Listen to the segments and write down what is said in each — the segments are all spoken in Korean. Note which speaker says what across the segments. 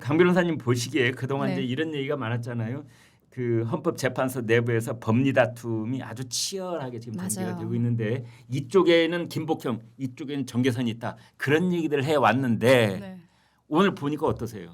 Speaker 1: 강 변호사님 보시기에 그동안
Speaker 2: 네.
Speaker 1: 이제 이런 얘기가 많았잖아요. 그 헌법재판소 내부에서 법리 다툼이 아주 치열하게 지금 전개가
Speaker 2: 맞아요.
Speaker 1: 되고 있는데 이쪽에는 김복형, 이쪽에는 정계선이 있다. 그런 얘기들을 해 왔는데
Speaker 2: 네.
Speaker 1: 오늘 보니까 어떠세요?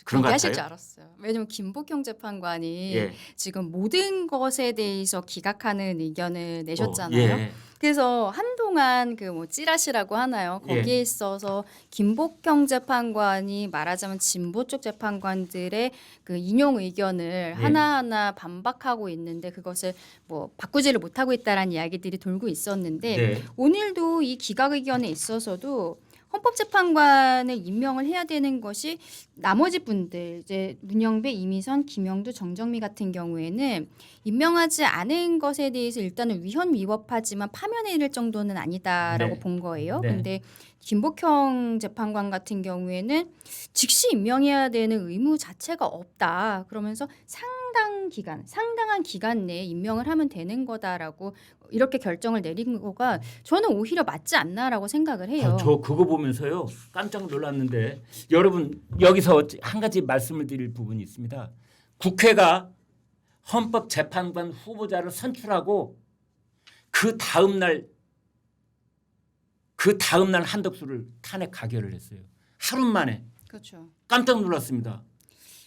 Speaker 1: 그런 것
Speaker 2: 얘기하실
Speaker 1: 같아요?
Speaker 2: 줄 알았어요. 왜냐면 김복형 재판관이
Speaker 1: 예.
Speaker 2: 지금 모든 것에 대해서 기각하는 의견을 내셨잖아요.
Speaker 1: 예.
Speaker 2: 그래서 한동안 그 뭐 찌라시라고 하나요? 거기에
Speaker 1: 예.
Speaker 2: 있어서 김복형 재판관이 말하자면 진보 쪽 재판관들의 그 인용 의견을 하나하나 반박하고 있는데 그것을 뭐 바꾸지를 못하고 있다라는 이야기들이 돌고 있었는데
Speaker 1: 네.
Speaker 2: 오늘도 이 기각 의견에 있어서도 헌법재판관을 임명을 해야 되는 것이 나머지 분들 이제 문영배, 이미선, 김영두, 정정미 같은 경우에는 임명하지 않은 것에 대해서 일단은 위헌 위법하지만 파면에 이를 정도는 아니다라고
Speaker 1: 네.
Speaker 2: 본 거예요.
Speaker 1: 네.
Speaker 2: 근데 김복형 재판관 같은 경우에는 즉시 임명해야 되는 의무 자체가 없다. 그러면서 상당한 기간 내에 임명을 하면 되는 거다라고 이렇게 결정을 내린 거가 저는 오히려 맞지 않나라고 생각을 해요.
Speaker 1: 저 그거 보면서요 깜짝 놀랐는데 여러분 여기서 한 가지 말씀을 드릴 부분이 있습니다. 국회가 헌법재판관 후보자를 선출하고 그 다음 날 한덕수를 탄핵 가결을 했어요. 하루 만에
Speaker 2: 그렇죠.
Speaker 1: 깜짝 놀랐습니다.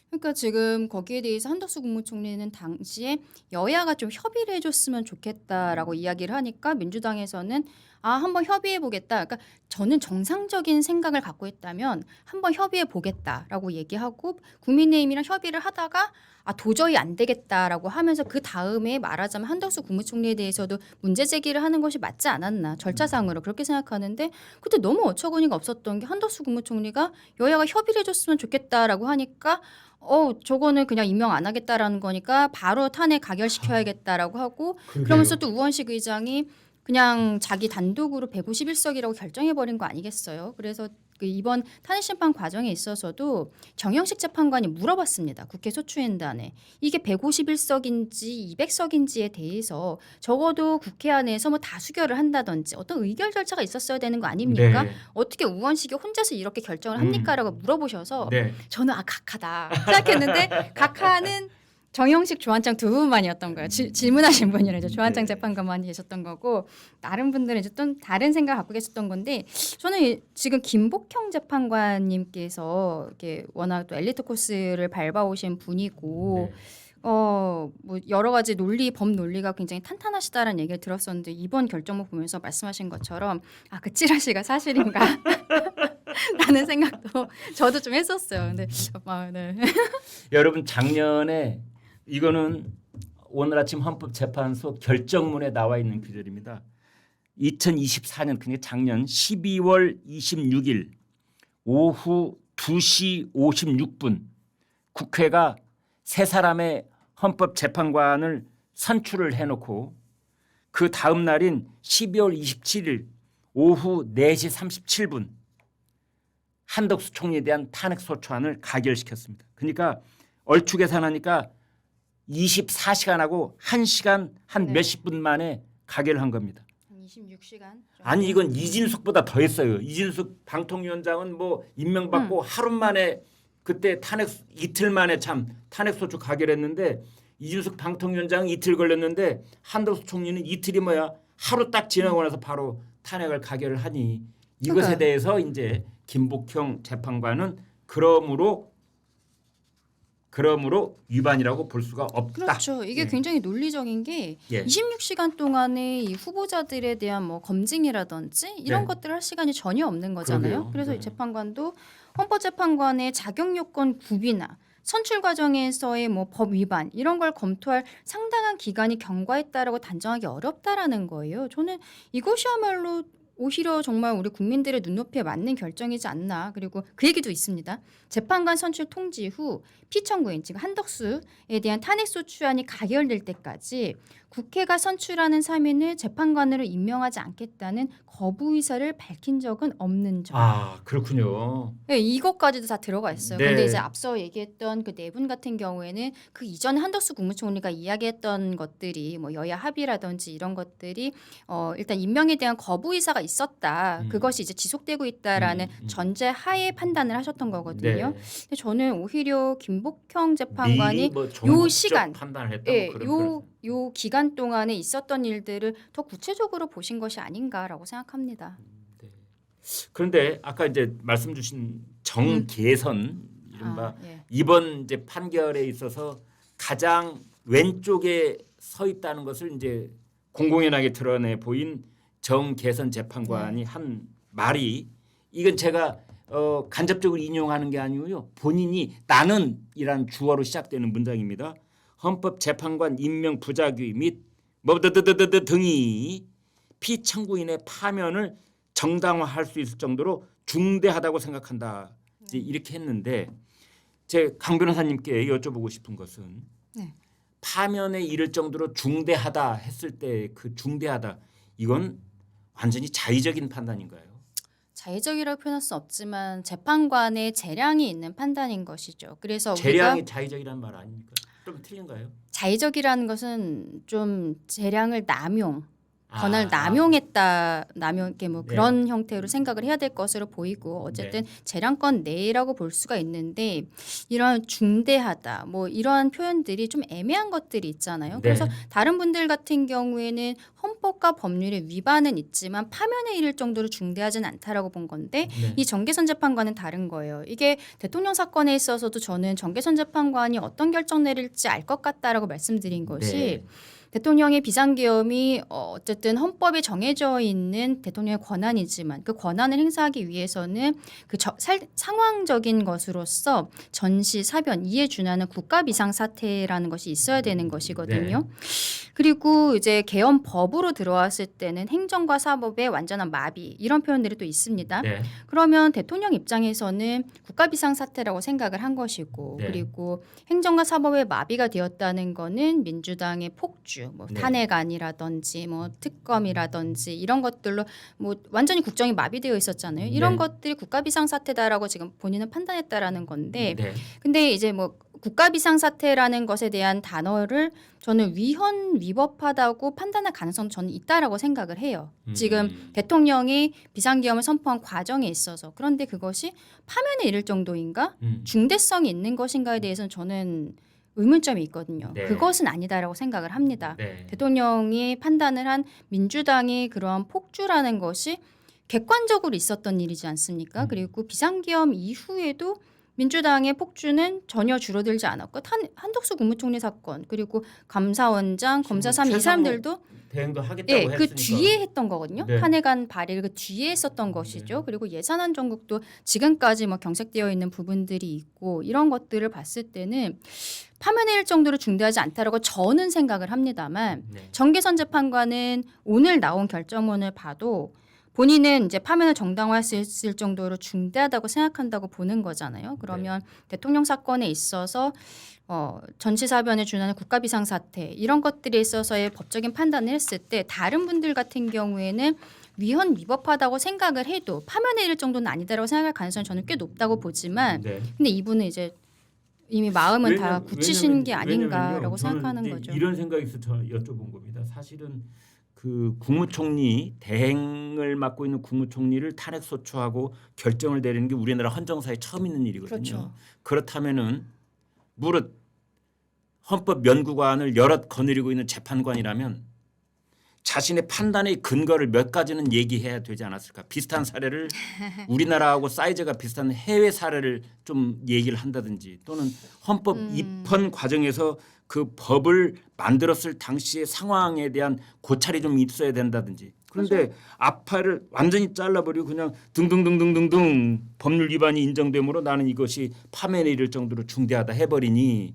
Speaker 2: 그러니까 지금 거기에 대해서 한덕수 국무총리는 당시에 여야가 좀 협의를 해줬으면 좋겠다라고 이야기를 하니까 민주당에서는 한번 협의해 보겠다. 그러니까 저는 정상적인 생각을 갖고 있다면 한번 협의해 보겠다라고 얘기하고 국민의힘이랑 협의를 하다가 도저히 안 되겠다라고 하면서 그 다음에 말하자면 한덕수 국무총리에 대해서도 문제 제기를 하는 것이 맞지 않았나 절차상으로 그렇게 생각하는데 그때 너무 어처구니가 없었던 게 한덕수 국무총리가 여야가 협의를 해줬으면 좋겠다라고 하니까 저거는 그냥 임명 안 하겠다라는 거니까 바로 탄핵 가결시켜야겠다라고 하고 그러면서 또 우원식 의장이 그냥 자기 단독으로 151석이라고 결정해버린 거 아니겠어요? 그래서 그 이번 탄핵심판 과정에 있어서도 정영식 재판관이 물어봤습니다. 국회 소추인단에. 이게 151석인지 200석인지에 대해서 적어도 국회 안에서 뭐 다수결을 한다든지 어떤 의결 절차가 있었어야 되는 거 아닙니까?
Speaker 1: 네.
Speaker 2: 어떻게 우원식이 혼자서 이렇게 결정을 합니까? 라고 물어보셔서
Speaker 1: 네.
Speaker 2: 저는 각하다 생각했는데 각하는 정영식, 조한창 두 분만이었던 거예요. 질문하신 분이랑 이제 조한창 재판관만이 계셨던 거고 다른 분들은 이제 또 다른 생각 갖고 계셨던 건데 저는 지금 김복형 재판관님께서 이렇게 워낙 또 엘리트 코스를 밟아오신 분이고 뭐 여러 가지 법 논리가 굉장히 탄탄하시다라는 얘기를 들었었는데 이번 결정문 보면서 말씀하신 것처럼 그 찌라시가 사실인가? 라는 생각도 저도 좀 했었어요. 근데 네.
Speaker 1: 여러분 작년에 이거는 오늘 아침 헌법재판소 결정문에 나와 있는 구절입니다. 2024년 그러니까 작년 12월 26일 오후 2시 56분 국회가 세 사람의 헌법재판관을 선출을 해놓고 그 다음 날인 12월 27일 오후 4시 37분 한덕수 총리에 대한 탄핵소추안을 가결시켰습니다. 그러니까 얼추 계산하니까 24시간하고 1시간 한 몇십 분 만에 가결한 겁니다.
Speaker 2: 26시간?
Speaker 1: 아니 이건 이진숙보다 더 했어요. 이진숙 방통위원장은 뭐 임명받고 하루 만에 그때 이틀 만에 참 탄핵소추 가결했는데 이진숙 방통위원장은 이틀 걸렸는데 한덕수 총리는 이틀이 하루 딱 지나고 나서 바로 탄핵을 가결을 하니 이것에 대해서 이제 김복형 재판관은 그러므로 위반이라고 볼 수가 없다.
Speaker 2: 그렇죠. 이게 굉장히 논리적인 게 26시간 동안에 이 후보자들에 대한 뭐 검증이라든지 이런 것들을 할 시간이 전혀 없는 거잖아요. 그래서 이 재판관도 헌법재판관의 자격 요건 구비나 선출 과정에서의 뭐 법 위반 이런 걸 검토할 상당한 기간이 경과했다라고 단정하기 어렵다라는 거예요. 저는 이것이야말로 오히려 정말 우리 국민들의 눈높이에 맞는 결정이지 않나. 그리고 그 얘기도 있습니다. 재판관 선출 통지 후 피청구인 즉 한덕수에 대한 탄핵소추안이 가결될 때까지 국회가 선출하는 사면을 재판관으로 임명하지 않겠다는 거부 의사를 밝힌 적은 없는 점.
Speaker 1: 아 그렇군요.
Speaker 2: 네, 이것까지도 다 들어가 있어요.
Speaker 1: 네.
Speaker 2: 근데 이제 앞서 얘기했던 그 네 분 같은 경우에는 그 이전에 한덕수 국무총리가 이야기했던 것들이 뭐 여야 합의라든지 이런 것들이 일단 임명에 대한 거부 의사가 있었다. 그것이 이제 지속되고 있다라는 전제 하에 판단을 하셨던 거거든요.
Speaker 1: 네.
Speaker 2: 근데 저는 오히려 김복형
Speaker 1: 미리
Speaker 2: 재판관이
Speaker 1: 뭐
Speaker 2: 요
Speaker 1: 종합적
Speaker 2: 시간,
Speaker 1: 판단을 했다.
Speaker 2: 예,
Speaker 1: 뭐 그런
Speaker 2: 요 기간 동안에 있었던 일들을 더 구체적으로 보신 것이 아닌가라고 생각합니다.
Speaker 1: 네. 그런데 아까 이제 말씀 주신 정계선 이른바
Speaker 2: 예.
Speaker 1: 이번 이제 판결에 있어서 가장 왼쪽에 서 있다는 것을 이제 공공연하게 드러내 보인 정계선 재판관이 한 말이 이건 제가 간접적으로 인용하는 게 아니고요. 본인이 나는이라는 주어로 시작되는 문장입니다. 헌법재판관 임명 부작위 및뭐 등이 피청구인의 파면을 정당화할 수 있을 정도로 중대하다고 생각한다. 이제 이렇게 했는데 제 강 변호사님께 여쭤보고 싶은 것은
Speaker 2: 네.
Speaker 1: 파면에 이를 정도로 중대하다 했을 때 그 중대하다 이건 완전히 자의적인 판단인가요?
Speaker 2: 자의적이라고 표현할 수 없지만 재판관의 재량이 있는 판단인 것이죠. 그래서
Speaker 1: 재량이
Speaker 2: 우리가
Speaker 1: 자의적이라는 말 아닙니까? 좀 틀린가요?
Speaker 2: 자의적이라는 것은 좀 재량을 권한을
Speaker 1: 아.
Speaker 2: 남용했다, 남용게 뭐
Speaker 1: 네.
Speaker 2: 그런 형태로 생각을 해야 될 것으로 보이고 어쨌든 재량권 내라고 볼 수가 있는데 이런 중대하다, 뭐 이러한 표현들이 좀 애매한 것들이 있잖아요. 그래서 다른 분들 같은 경우에는 헌법과 법률의 위반은 있지만 파면에 이를 정도로 중대하진 않다라고 본 건데
Speaker 1: 네.
Speaker 2: 이 정계선 재판관은 다른 거예요. 이게 대통령 사건에 있어서도 저는 정계선 재판관이 어떤 결정 내릴지 알 것 같다라고 말씀드린 것이
Speaker 1: 네.
Speaker 2: 대통령의 비상계엄이 어쨌든 헌법에 정해져 있는 대통령의 권한이지만 그 권한을 행사하기 위해서는 그 상황적인 것으로서 전시, 사변, 이에 준하는 국가 비상사태라는 것이 있어야 되는 것이거든요. 그리고 이제 계엄법으로 들어왔을 때는 행정과 사법의 완전한 마비 이런 표현들이 또 있습니다.
Speaker 1: 네.
Speaker 2: 그러면 대통령 입장에서는 국가 비상사태라고 생각을 한 것이고
Speaker 1: 네.
Speaker 2: 그리고 행정과 사법의 마비가 되었다는 거는 민주당의 폭주 뭐
Speaker 1: 네.
Speaker 2: 탄핵안이라든지 뭐 특검이라든지 이런 것들로 뭐 완전히 국정이 마비되어 있었잖아요. 이런
Speaker 1: 네.
Speaker 2: 것들이 국가 비상사태다라고 지금 본인은 판단했다라는 건데
Speaker 1: 네.
Speaker 2: 근데 이제 뭐 국가 비상사태라는 것에 대한 단어를 저는 위헌 위법하다고 판단할 가능성 저는 있다라고 생각을 해요. 지금 대통령이 비상계엄을 선포한 과정에 있어서 그런데 그것이 파면에 이를 정도인가 중대성이 있는 것인가에 대해서는 저는 의문점이 있거든요.
Speaker 1: 네.
Speaker 2: 그것은 아니다라고 생각을 합니다.
Speaker 1: 네.
Speaker 2: 대통령이 판단을 한 민주당이 그러한 폭주라는 것이 객관적으로 있었던 일이지 않습니까? 그리고 비상계엄 이후에도 민주당의 폭주는 전혀 줄어들지 않았고 한덕수 국무총리 사건 그리고 감사원장, 검사 3이 사람들도
Speaker 1: 대응도 하겠다고
Speaker 2: 네,
Speaker 1: 했으니까.
Speaker 2: 그 뒤에 했던 거거든요.
Speaker 1: 네.
Speaker 2: 탄핵안 발의를 그 뒤에 했었던 것이죠. 그리고 예산안 정국도 지금까지 뭐 경색되어 있는 부분들이 있고 이런 것들을 봤을 때는 파면에 일 정도로 중대하지 않다라고 저는 생각을 합니다만
Speaker 1: 네.
Speaker 2: 정계선 재판관은 오늘 나온 결정문을 봐도 본인은 이제 파면을 정당화할 수 있을 정도로 중대하다고 생각한다고 보는 거잖아요. 그러면 대통령 사건에 있어서 전시사변에 준하는 국가비상사태 이런 것들에 있어서의 법적인 판단을 했을 때 다른 분들 같은 경우에는 위헌 위법하다고 생각을 해도 파면에 이를 정도는 아니다라고 생각할 가능성이 저는 꽤 높다고 보지만
Speaker 1: 네.
Speaker 2: 근데 이분은 이제 이미 마음은 다 굳히신 게 아닌가라고
Speaker 1: 왜냐면요,
Speaker 2: 생각하는
Speaker 1: 저는
Speaker 2: 거죠.
Speaker 1: 이런 생각이 있어서 저 여쭤본 겁니다. 사실은 그 국무총리 대행을 맡고 있는 국무총리를 탄핵 소추하고 결정을 내리는 게 우리나라 헌정사에 처음 있는 일이거든요.
Speaker 2: 그렇죠.
Speaker 1: 그렇다면은 무릇 헌법 연구관을 여럿 거느리고 있는 재판관이라면 자신의 판단의 근거를 몇 가지는 얘기해야 되지 않았을까. 비슷한 사례를 우리나라하고 사이즈가 비슷한 해외 사례를 좀 얘기를 한다든지 또는 헌법 입헌 과정에서 그 법을 만들었을 당시의 상황에 대한 고찰이 좀 있어야 된다든지. 그런데 앞팔을 완전히 잘라버리고 그냥 등등등등등등 법률 위반이 인정되므로 나는 이것이 파면에 이를 정도로 중대하다 해버리니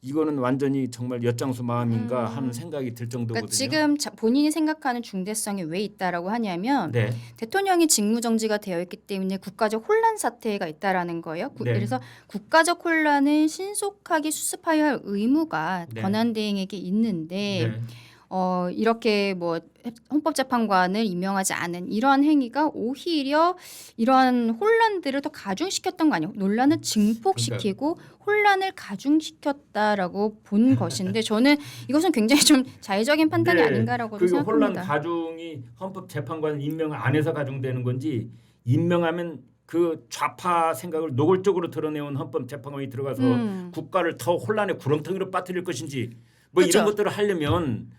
Speaker 1: 이거는 완전히 정말 엿장수 마음인가 하는 생각이 들 정도거든요.
Speaker 2: 그러니까 지금 본인이 생각하는 중대성이 왜 있다라고 하냐면
Speaker 1: 네.
Speaker 2: 대통령이 직무정지가 되어 있기 때문에 국가적 혼란 사태가 있다라는 거예요.
Speaker 1: 네.
Speaker 2: 그래서 국가적 혼란을 신속하게 수습하여야 할 의무가
Speaker 1: 네.
Speaker 2: 권한대행에게 있는데
Speaker 1: 네.
Speaker 2: 이렇게 뭐 헌법재판관을 임명하지 않은 이러한 행위가 오히려 이러한 혼란들을 더 가중시켰던 거 아니에요? 논란을 증폭시키고 혼란을 가중시켰다라고 본 것인데 저는 이것은 굉장히 좀 자의적인 판단이 아닌가라고
Speaker 1: 그 혼란
Speaker 2: 생각합니다.
Speaker 1: 가중이 헌법재판관 임명 안 해서 가중되는 건지 임명하면 그 좌파 생각을 노골적으로 드러내온 헌법재판관이 들어가서 국가를 더 혼란의 구렁텅이로 빠뜨릴 것인지 뭐
Speaker 2: 그렇죠.
Speaker 1: 이런 것들을 하려면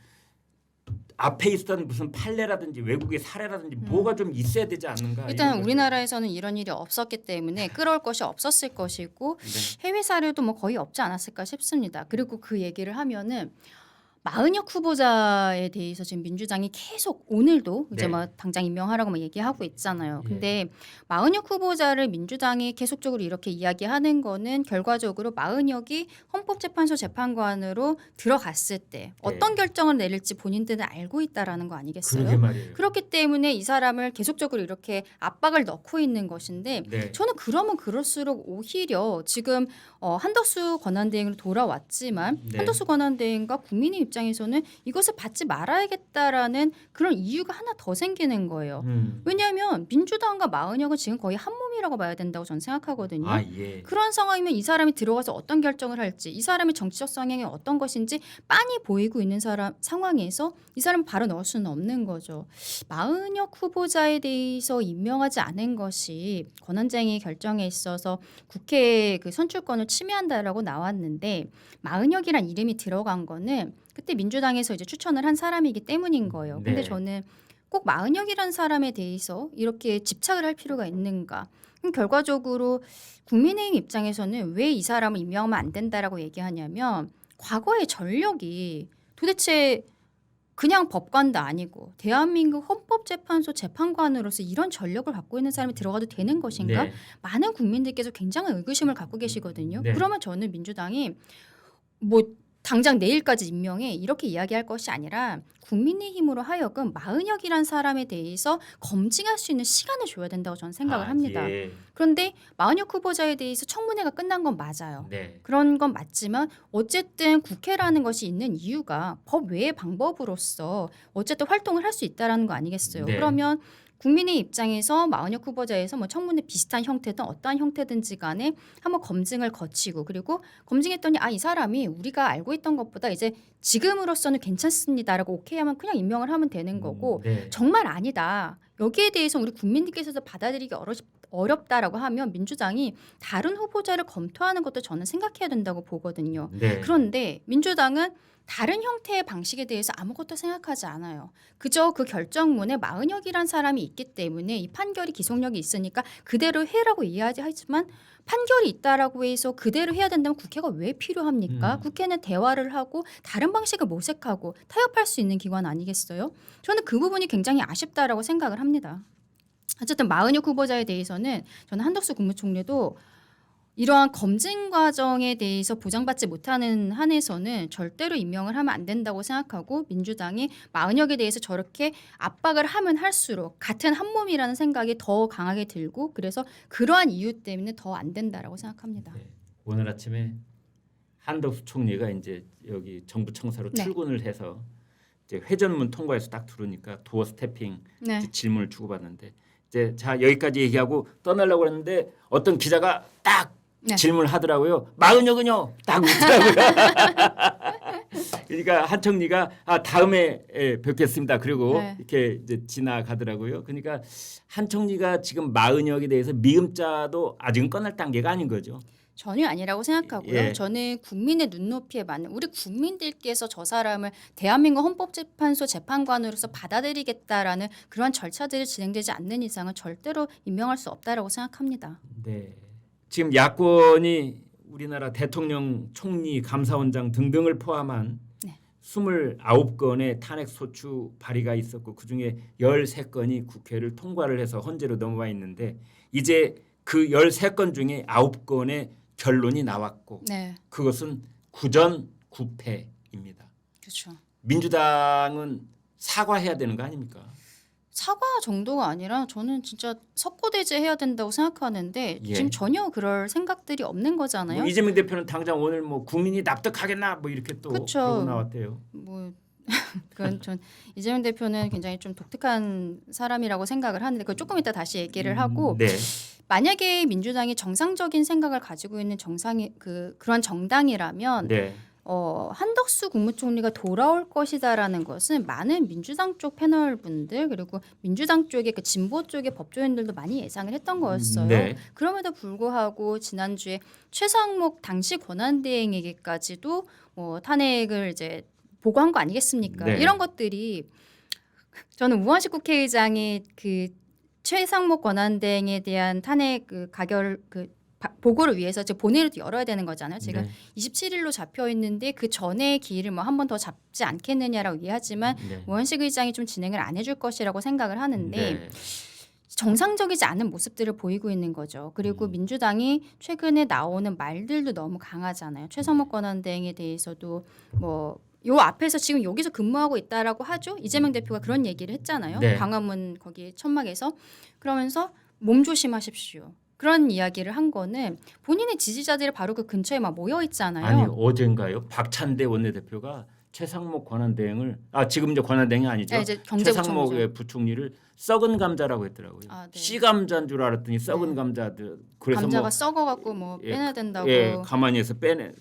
Speaker 1: 앞에 있었던 무슨 판례라든지 외국의 사례라든지 뭐가 좀 있어야 되지 않는가.
Speaker 2: 일단
Speaker 1: 이런
Speaker 2: 우리나라에서는 이런 일이 없었기 때문에 끌어올 것이 없었을 것이고
Speaker 1: 네.
Speaker 2: 해외 사례도 뭐 거의 없지 않았을까 싶습니다. 그리고 그 얘기를 하면은 마은혁 후보자에 대해서 지금 민주당이 계속 오늘도 이제
Speaker 1: 네.
Speaker 2: 뭐 당장 임명하라고 막 얘기하고 있잖아요.
Speaker 1: 예.
Speaker 2: 근데 마은혁 후보자를 민주당이 계속적으로 이렇게 이야기하는 거는 결과적으로 마은혁이 헌법재판소 재판관으로 들어갔을 때 어떤 결정을 내릴지 본인들은 알고 있다라는 거 아니겠어요?
Speaker 1: 그러게 말이에요.
Speaker 2: 그렇기 때문에 이 사람을 계속적으로 이렇게 압박을 넣고 있는 것인데
Speaker 1: 네.
Speaker 2: 저는 그러면 그럴수록 오히려 지금 한덕수 권한대행으로 돌아왔지만
Speaker 1: 네.
Speaker 2: 한덕수 권한대행과 국민의 입장에서는 이것을 받지 말아야겠다라는 그런 이유가 하나 더 생기는 거예요. 왜냐하면 민주당과 마은혁은 지금 거의 한 몸이라고 봐야 된다고 저는 생각하거든요.
Speaker 1: 아 예.
Speaker 2: 그런 상황이면 이 사람이 들어가서 어떤 결정을 할지 이 사람의 정치적 성향이 어떤 것인지 빤히 보이고 있는 상황에서 이 사람을 바로 넣을 수는 없는 거죠. 마은혁 후보자에 대해서 임명하지 않은 것이 권한쟁의 결정에 있어서 국회 그 선출권을 침해한다라고 나왔는데 마은혁이란 이름이 들어간 거는 그때 민주당에서 이제 추천을 한 사람이기 때문인 거예요. 근데
Speaker 1: 네.
Speaker 2: 저는 꼭 마은혁이라는 사람에 대해서 이렇게 집착을 할 필요가 있는가? 그럼 결과적으로 국민의힘 입장에서는 왜 이 사람을 임명하면 안 된다라고 얘기하냐면 과거의 전력이 도대체 그냥 법관도 아니고 대한민국 헌법재판소 재판관으로서 이런 전력을 갖고 있는 사람이 들어가도 되는 것인가?
Speaker 1: 네.
Speaker 2: 많은 국민들께서 굉장한 의구심을 갖고 계시거든요.
Speaker 1: 네.
Speaker 2: 그러면 저는 민주당이 뭐 당장 내일까지 임명해 이렇게 이야기할 것이 아니라 국민의힘으로 하여금 마은혁이란 사람에 대해서 검증할 수 있는 시간을 줘야 된다고 저는 생각을 합니다.
Speaker 1: 예.
Speaker 2: 그런데 마은혁 후보자에 대해서 청문회가 끝난 건 맞아요.
Speaker 1: 네.
Speaker 2: 그런 건 맞지만 어쨌든 국회라는 것이 있는 이유가 법 외의 방법으로서 어쨌든 활동을 할 수 있다라는 거 아니겠어요.
Speaker 1: 네.
Speaker 2: 그러면 국민의 입장에서 마은혁 후보자에서 뭐 청문회 비슷한 형태든 어떠한 형태든지 간에 한번 검증을 거치고 그리고 검증했더니 이 사람이 우리가 알고 있던 것보다 이제 지금으로서는 괜찮습니다라고 오케이 하면 그냥 임명을 하면 되는 거고
Speaker 1: 네.
Speaker 2: 정말 아니다. 여기에 대해서 우리 국민들께서도 받아들이기 어렵다라고 하면 민주당이 다른 후보자를 검토하는 것도 저는 생각해야 된다고 보거든요.
Speaker 1: 네.
Speaker 2: 그런데 민주당은 다른 형태의 방식에 대해서 아무것도 생각하지 않아요. 그저 그 결정문에 마은혁이란 사람이 있기 때문에 이 판결이 기속력이 있으니까 그대로 해라고 이야기하지만 판결이 있다라고 해서 그대로 해야 된다면 국회가 왜 필요합니까? 국회는 대화를 하고 다른 방식을 모색하고 타협할 수 있는 기관 아니겠어요? 저는 그 부분이 굉장히 아쉽다라고 생각을 합니다. 어쨌든 마은혁 후보자에 대해서는 저는 한덕수 국무총리도 이러한 검증 과정에 대해서 보장받지 못하는 한에서는 절대로 임명을 하면 안 된다고 생각하고 민주당이 마은혁에 대해서 저렇게 압박을 하면 할수록 같은 한 몸이라는 생각이 더 강하게 들고 그래서 그러한 이유 때문에 더 안 된다라고 생각합니다.
Speaker 1: 네. 오늘 아침에 한덕수 총리가 이제 여기 정부 청사로
Speaker 2: 네.
Speaker 1: 출근을 해서 이제 회전문 통과해서 딱 들어오니까 도어 스태핑
Speaker 2: 네.
Speaker 1: 이제 질문을 주고받는데 이제 자 여기까지 얘기하고 떠나려고 했는데 어떤 기자가 딱
Speaker 2: 네.
Speaker 1: 질문을 하더라고요. 마은혁은요? 딱 웃더라고요. 그러니까 한 총리가 다음에 뵙겠습니다. 그리고
Speaker 2: 네.
Speaker 1: 이렇게 이제 지나가더라고요. 그러니까 한 총리가 지금 마은혁에 대해서 미음자도 아직은 꺼낼 단계가 아닌 거죠.
Speaker 2: 전혀 아니라고 생각하고요.
Speaker 1: 예.
Speaker 2: 저는 국민의 눈높이에 맞는 우리 국민들께서 저 사람을 대한민국 헌법재판소 재판관으로서 받아들이겠다라는 그러한 절차들이 진행되지 않는 이상은 절대로 임명할 수 없다라고 생각합니다.
Speaker 1: 네. 지금 야권이 우리나라 대통령, 총리, 감사원장 등등을 포함한
Speaker 2: 네.
Speaker 1: 29건의 탄핵 소추 발의가 있었고 그중에 13건이 국회를 통과를 해서 헌재로 넘어와 있는데 이제 그 13건 중에 9건의 결론이 나왔고
Speaker 2: 네,
Speaker 1: 그것은 구전구패입니다.
Speaker 2: 그렇죠.
Speaker 1: 민주당은 사과해야 되는 거 아닙니까?
Speaker 2: 사과 정도가 아니라 저는 진짜 석고대죄해야 된다고 생각하는데
Speaker 1: 예.
Speaker 2: 지금 전혀 그럴 생각들이 없는 거잖아요.
Speaker 1: 뭐 이재명 대표는 당장 오늘 뭐 국민이 납득하겠나 뭐 이렇게 또
Speaker 2: 그쵸.
Speaker 1: 그러고 나왔대요.
Speaker 2: 뭐 그건 전 이재명 대표는 굉장히 좀 독특한 사람이라고 생각을 하는데 그걸 조금 이따 다시 얘기를 하고
Speaker 1: 네.
Speaker 2: 만약에 민주당이 정상적인 생각을 가지고 있는 그런 정당이라면
Speaker 1: 네.
Speaker 2: 한덕수 국무총리가 돌아올 것이다라는 것은 많은 민주당 쪽 패널 분들 그리고 민주당 쪽의 그 진보 쪽의 법조인들도 많이 예상을 했던 거였어요.
Speaker 1: 네.
Speaker 2: 그럼에도 불구하고 지난주에 최상목 당시 권한대행에게까지도 탄핵을 이제 보고한 거 아니겠습니까?
Speaker 1: 네.
Speaker 2: 이런 것들이 저는 우원식 국회의장이 그 최상목 권한대행에 대한 탄핵 보고를 위해서 지금 본회의를 열어야 되는 거잖아요. 지금
Speaker 1: 네.
Speaker 2: 27일로 잡혀 있는데 그 전에 기일을 뭐 한 번 더 잡지 않겠느냐라고 이해하지만
Speaker 1: 네.
Speaker 2: 우원식 의장이 좀 진행을 안 해줄 것이라고 생각을 하는데
Speaker 1: 네.
Speaker 2: 정상적이지 않은 모습들을 보이고 있는 거죠. 그리고 민주당이 최근에 나오는 말들도 너무 강하잖아요. 최상목 권한대행에 대해서도 요 앞에서 지금 여기서 근무하고 있다라고 하죠. 이재명 대표가 그런 얘기를 했잖아요.
Speaker 1: 네.
Speaker 2: 광화문 거기 천막에서 그러면서 몸 조심하십시오. 그런 이야기를 한 거는 본인의 지지자들이 바로 그 근처에 막 모여 있잖아요.
Speaker 1: 아니 어젠가요? 박찬대 원내대표가 최상목 권한대행을 지금 이제 권한대행이 아니죠.
Speaker 2: 네, 이제 경제부총리죠.
Speaker 1: 최상목의 부총리를 썩은 감자라고 했더라고요.
Speaker 2: 네.
Speaker 1: 씨 감자인 줄 알았더니 썩은
Speaker 2: 네.
Speaker 1: 감자들. 그래서
Speaker 2: 감자가 썩어갖고 빼내야 된다고.
Speaker 1: 가만히 해서 빼내.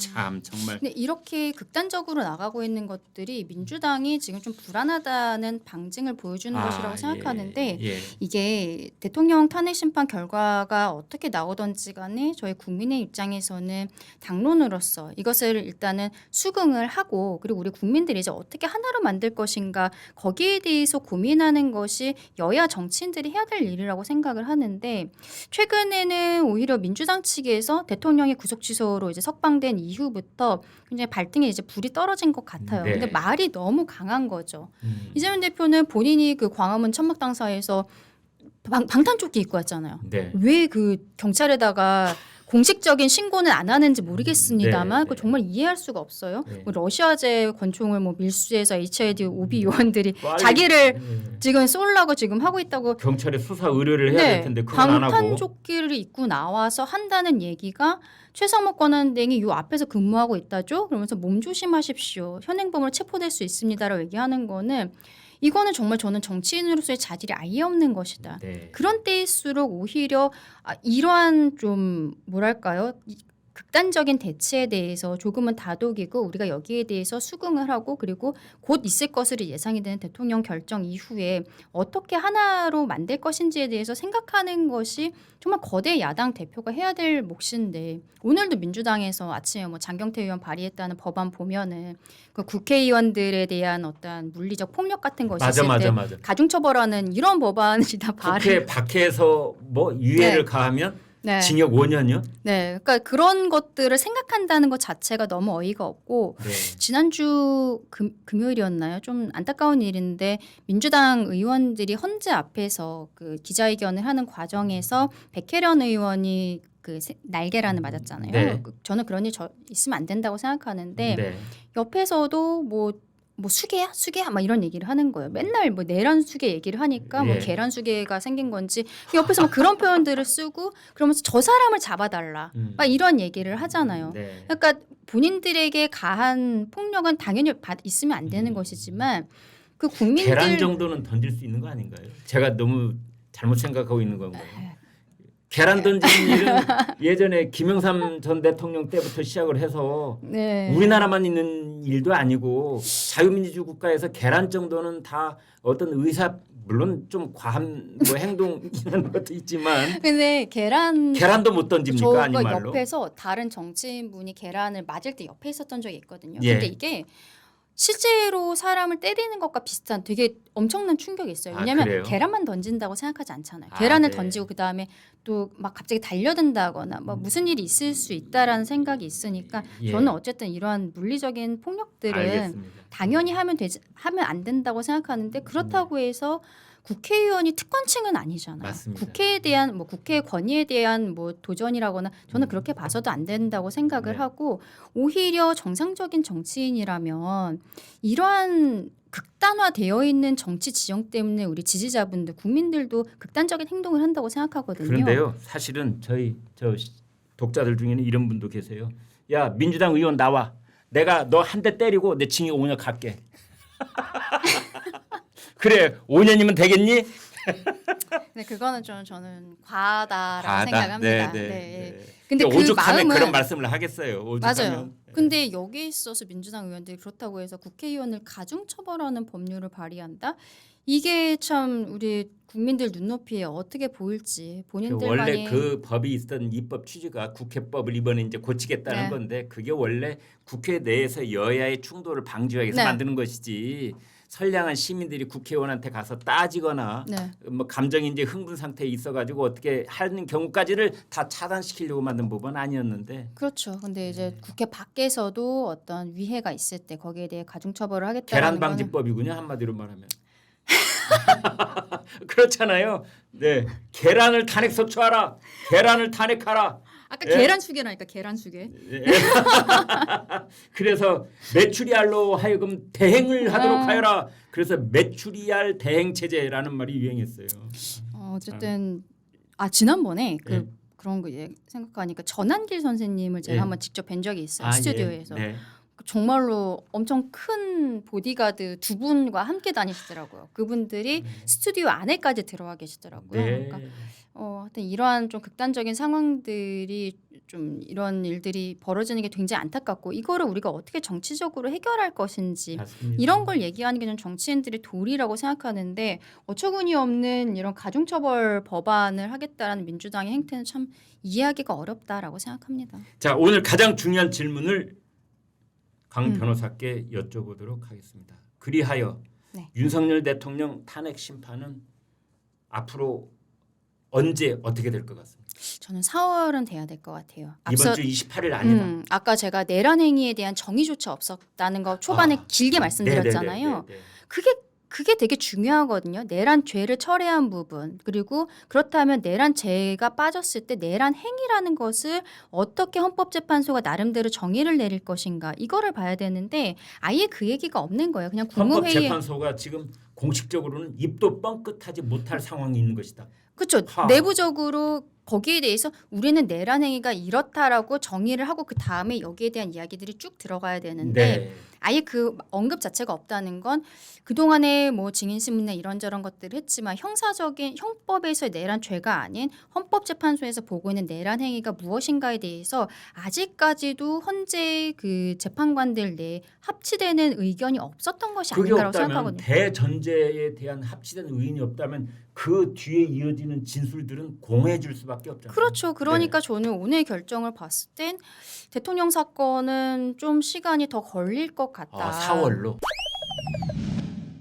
Speaker 1: 참 정말.
Speaker 2: 근데 이렇게 극단적으로 나가고 있는 것들이 민주당이 지금 좀 불안하다는 방증을 보여주는 것이라고 생각하는데 이게 대통령 탄핵 심판 결과가 어떻게 나오던지 간에 저희 국민의 입장에서는 당론으로서 이것을 일단은 수긍을 하고 그리고 우리 국민들이 이제 어떻게 하나로 만들 것인가 거기에 대해서 고민하는 것이 여야 정치인들이 해야 될 일이라고 생각을 하는데 최근에는 오히려 민주당 측에서 대통령의 구속 취소로 이제 석방된 이후부터 굉장히 발등에 이제 불이 떨어진 것 같아요.
Speaker 1: 네.
Speaker 2: 근데 말이 너무 강한 거죠. 이재명 대표는 본인이 그 광화문 천막당사에서 방탄조끼 입고 왔잖아요.
Speaker 1: 네.
Speaker 2: 왜 그 경찰에다가 공식적인 신고는 안 하는지 모르겠습니다만
Speaker 1: 네,
Speaker 2: 그거
Speaker 1: 네.
Speaker 2: 정말 이해할 수가 없어요.
Speaker 1: 네.
Speaker 2: 러시아제 권총을 밀수해서 HID 오비 요원들이
Speaker 1: 빨리-
Speaker 2: 자기를 지금 쏠라고 지금 하고 있다고
Speaker 1: 경찰에 수사 의뢰를 해야 될 텐데 그건 안 하고.
Speaker 2: 방탄조끼를 입고 나와서 한다는 얘기가 최상목 권한대행이 요 앞에서 근무하고 있다죠. 그러면서 몸 조심하십시오. 현행범으로 체포될 수 있습니다라고 얘기하는 거는 이거는 정말 저는 정치인으로서의 자질이 아예 없는 것이다.
Speaker 1: 네.
Speaker 2: 그런 때일수록 오히려 이러한 좀 뭐랄까요? 극단적인 대치에 대해서 조금은 다독이고 우리가 여기에 대해서 수긍을 하고 그리고 곧 있을 것으로 예상이 되는 대통령 결정 이후에 어떻게 하나로 만들 것인지에 대해서 생각하는 것이 정말 거대 야당 대표가 해야 될 몫인데 오늘도 민주당에서 아침에 장경태 의원 발의했다는 법안 보면은 그 국회의원들에 대한 어떤 물리적 폭력 같은 것이 있을 때
Speaker 1: 맞아.
Speaker 2: 가중처벌하는 이런 법안이 다
Speaker 1: 국회 밖에서 유해를 가하면
Speaker 2: 네.
Speaker 1: 징역 5년이요?
Speaker 2: 네, 그러니까 그런 것들을 생각한다는 것 자체가 너무 어이가 없고
Speaker 1: 네.
Speaker 2: 지난주 금요일이었나요? 좀 안타까운 일인데 민주당 의원들이 헌재 앞에서 그 기자회견을 하는 과정에서 백혜련 의원이 그 날개란을 맞았잖아요.
Speaker 1: 네.
Speaker 2: 저는 그런 일 있으면 안 된다고 생각하는데
Speaker 1: 네.
Speaker 2: 옆에서도 수계야 막 이런 얘기를 하는 거예요. 맨날 내란 수계 얘기를 하니까
Speaker 1: 예.
Speaker 2: 계란 수계가 생긴 건지 옆에서 막 그런 표현들을 쓰고 그러면서 저 사람을 잡아달라 막 이런 얘기를 하잖아요.
Speaker 1: 네.
Speaker 2: 그러니까 본인들에게 가한 폭력은 당연히 있으면 안 되는 것이지만 그 국민들
Speaker 1: 계란 정도는 던질 수 있는 거 아닌가요? 제가 너무 잘못 생각하고 있는 건가요? 계란 던지는 일은 예전에 김영삼 전 대통령 때부터 시작을 해서
Speaker 2: 네.
Speaker 1: 우리나라만 있는 일도 아니고 자유민주주의 국가에서 계란 정도는 다 어떤 물론 좀 과한 행동 이런 것도 있지만
Speaker 2: 근데 계란도
Speaker 1: 못 던집니까?
Speaker 2: 저가
Speaker 1: 아닌 말로?
Speaker 2: 옆에서 다른 정치인분이 계란을 맞을 때 옆에 있었던 적이 있거든요.
Speaker 1: 예.
Speaker 2: 근데 이게 실제로 사람을 때리는 것과 비슷한 되게 엄청난 충격이 있어요. 왜냐하면
Speaker 1: 그래요?
Speaker 2: 계란만 던진다고 생각하지 않잖아요. 계란을
Speaker 1: 네.
Speaker 2: 던지고 그 다음에 또 막 갑자기 달려든다거나 무슨 일이 있을 수 있다라는 생각이 있으니까
Speaker 1: 예.
Speaker 2: 저는 어쨌든 이러한 물리적인 폭력들은
Speaker 1: 알겠습니다.
Speaker 2: 당연히 하면 안 된다고 생각하는데 그렇다고 해서 국회의원이 특권층은 아니잖아요.
Speaker 1: 맞습니다.
Speaker 2: 국회에 대한 국회 권위에 대한 도전이라거나 저는 그렇게 봐서도 안 된다고 생각을
Speaker 1: 네.
Speaker 2: 하고 오히려 정상적인 정치인이라면 이러한 극단화되어 있는 정치 지형 때문에 우리 지지자분들, 국민들도 극단적인 행동을 한다고 생각하거든요.
Speaker 1: 그런데요, 사실은 저희 독자들 중에는 이런 분도 계세요. 야 민주당 의원 나와. 내가 너 한 대 때리고 내 징역 5년 갈게. 그래 5년이면 되겠니?
Speaker 2: 근데 그거는 좀 저는 과하다라고
Speaker 1: 과하다.
Speaker 2: 생각합니다.
Speaker 1: 네, 네,
Speaker 2: 네.
Speaker 1: 네.
Speaker 2: 근데 그
Speaker 1: 오죽하면
Speaker 2: 마음은
Speaker 1: 그런 말씀을 하겠어요. 오죽하면.
Speaker 2: 맞아요. 근데 여기에 있어서 민주당 의원들이 그렇다고 해서 국회의원을 가중처벌하는 법률을 발의한다? 이게 참 우리 국민들 눈높이에 어떻게 보일지
Speaker 1: 그
Speaker 2: 본인들만이
Speaker 1: 원래 그 법이 있던 입법 취지가 국회법을 이번에 이제 고치겠다는
Speaker 2: 네.
Speaker 1: 건데 그게 원래 국회 내에서 여야의 충돌을 방지하기 위해서
Speaker 2: 네.
Speaker 1: 만드는 것이지 선량한 시민들이 국회의원한테 가서 따지거나
Speaker 2: 네.
Speaker 1: 뭐 감정이 이제 흥분 상태에 있어가지고 어떻게 하는 경우까지를 다 차단시키려고 만든 법은 아니었는데
Speaker 2: 그렇죠. 근데 이제
Speaker 1: 네.
Speaker 2: 국회 밖에서도 어떤 위해가 있을 때 거기에 대해 가중처벌을 하겠다는
Speaker 1: 계란
Speaker 2: 거는
Speaker 1: 방지법이군요 한마디로 말하면. 그렇잖아요. 네, 계란을 탄핵 소추하라. 계란을 탄핵하라.
Speaker 2: 아까
Speaker 1: 예?
Speaker 2: 계란 수계라니까 계란 수계.
Speaker 1: 예. 그래서 메추리알로 하여금 대행을 하도록 하여라. 그래서 메추리알 대행 체제라는 말이 유행했어요.
Speaker 2: 어쨌든 지난번에
Speaker 1: 예.
Speaker 2: 그런 거 생각하니까 전한길 선생님을 제가
Speaker 1: 예.
Speaker 2: 한번 직접 뵌 적이 있어요.
Speaker 1: 예.
Speaker 2: 스튜디오에서.
Speaker 1: 네.
Speaker 2: 정말로 엄청 큰 보디가드 두 분과 함께 다니시더라고요. 그분들이 스튜디오 안에까지 들어와 계시더라고요.
Speaker 1: 네.
Speaker 2: 그러니까 하여튼 이러한 좀 극단적인 상황들이 좀 이런 일들이 벌어지는 게 굉장히 안타깝고 이거를 우리가 어떻게 정치적으로 해결할 것인지
Speaker 1: 맞습니다.
Speaker 2: 이런 걸 얘기하는 게 좀 정치인들의 도리라고 생각하는데 어처구니 없는 이런 가중처벌 법안을 하겠다라는 민주당의 행태는 참 이해하기가 어렵다라고 생각합니다.
Speaker 1: 자, 오늘 가장 중요한 질문을 강 변호사께 여쭤보도록 하겠습니다. 그리하여
Speaker 2: 네.
Speaker 1: 윤석열 대통령 탄핵 심판은 앞으로 언제 어떻게 될 것 같습니다.
Speaker 2: 저는 4월은 돼야 될 것 같아요.
Speaker 1: 이번 주 28일 아니다.
Speaker 2: 아까 제가 내란 행위에 대한 정의조차 없었다는 거 초반에 길게 말씀드렸잖아요.
Speaker 1: 네네네네.
Speaker 2: 그게 되게 중요하거든요. 내란 죄를 철회한 부분 그리고 그렇다면 내란 죄가 빠졌을 때 내란 행위라는 것을 어떻게 헌법재판소가 나름대로 정의를 내릴 것인가 이거를 봐야 되는데 아예 그 얘기가 없는 거예요. 그냥 국무회의에
Speaker 1: 헌법재판소가 지금 공식적으로는 입도 뻥끗하지 못할 상황이 있는 것이다.
Speaker 2: 그렇죠.
Speaker 1: 하.
Speaker 2: 내부적으로 거기에 대해서 우리는 내란 행위가 이렇다라고 정의를 하고 그 다음에 여기에 대한 이야기들이 쭉 들어가야 되는데
Speaker 1: 네.
Speaker 2: 아예 그 언급 자체가 없다는 건 그동안에 뭐 증인신문이나 이런저런 것들을 했지만 형사적인 형법에서의 내란 죄가 아닌 헌법재판소에서 보고 있는 내란 행위가 무엇인가에 대해서 아직까지도 헌재 그 재판관들 내에 합치되는 의견이 없었던 것이
Speaker 1: 그게
Speaker 2: 아닌가라고
Speaker 1: 없다면
Speaker 2: 생각하거든요.
Speaker 1: 대전제에 대한 합치된 의인이 없다면 그 뒤에 이어지는 진술들은 공해질 수밖에 없잖아요.
Speaker 2: 그렇죠. 그러니까
Speaker 1: 네.
Speaker 2: 저는 오늘 결정을 봤을 땐 대통령 사건은 좀 시간이 더 걸릴 것 같다.
Speaker 1: 4월로.